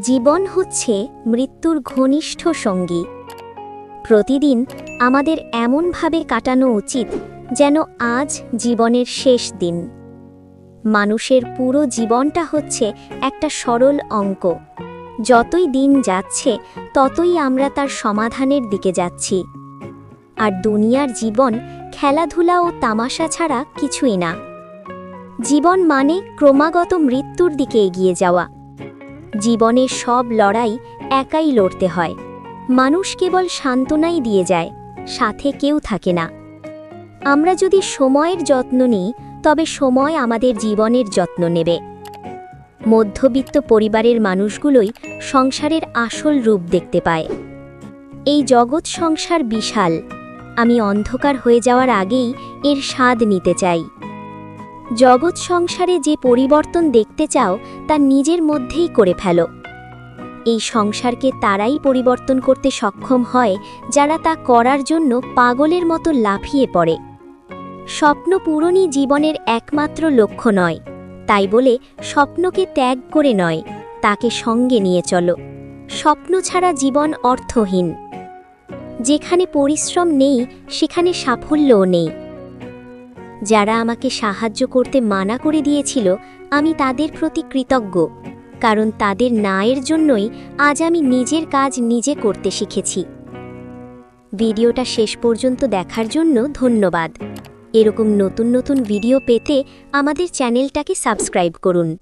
জীবন হচ্ছে মৃত্যুর ঘনিষ্ঠ সঙ্গী। প্রতিদিন আমাদের এমনভাবে কাটানো উচিত যেন আজ জীবনের শেষ দিন। মানুষের পুরো জীবনটা হচ্ছে একটা সরল অঙ্ক। যতই দিন যাচ্ছে ততই আমরা তার সমাধানের দিকে যাচ্ছি। আর দুনিয়ার জীবন খেলাধুলা ও তামাশা ছাড়া কিছুই না। জীবন মানে ক্রমাগত মৃত্যুর দিকে এগিয়ে যাওয়া। জীবনের সব লড়াই একাই লড়তে হয়। মানুষ কেবল সান্ত্বনাই দিয়ে যায়, সাথে কেউ থাকে না। আমরা যদি সময়ের যত্ন নিই তবে সময় আমাদের জীবনের যত্ন নেবে। মধ্যবিত্ত পরিবারের মানুষগুলোই সংসারের আসল রূপ দেখতে পায়। এই জগৎ সংসার বিশাল, আমি অন্ধকার হয়ে যাওয়ার আগেই এর স্বাদ নিতে চাই। জগৎ সংসারে যে পরিবর্তন দেখতে চাও তা নিজের মধ্যেই করে ফেলো। এই সংসারকে তারাই পরিবর্তন করতে সক্ষম হয় যারা তা করার জন্য পাগলের মতো লাফিয়ে পড়ে। স্বপ্ন পূরণই জীবনের একমাত্র লক্ষ্য নয়, তাই বলে স্বপ্নকে ত্যাগ করে নয়, তাকে সঙ্গে নিয়ে চলো। স্বপ্ন ছাড়া জীবন অর্থহীন। যেখানে পরিশ্রম নেই সেখানে সাফল্যও নেই। যারা আমাকে সাহায্য করতে মানা করে দিয়েছিল আমি তাদের প্রতি কৃতজ্ঞ, কারণ তাদের ন্যায়ের জন্যই আজ আমি নিজের কাজ নিজে করতে শিখেছি। ভিডিওটা শেষ পর্যন্ত দেখার জন্য ধন্যবাদ। এরকম নতুন নতুন ভিডিও পেতে আমাদের চ্যানেলটাকে সাবস্ক্রাইব করুন।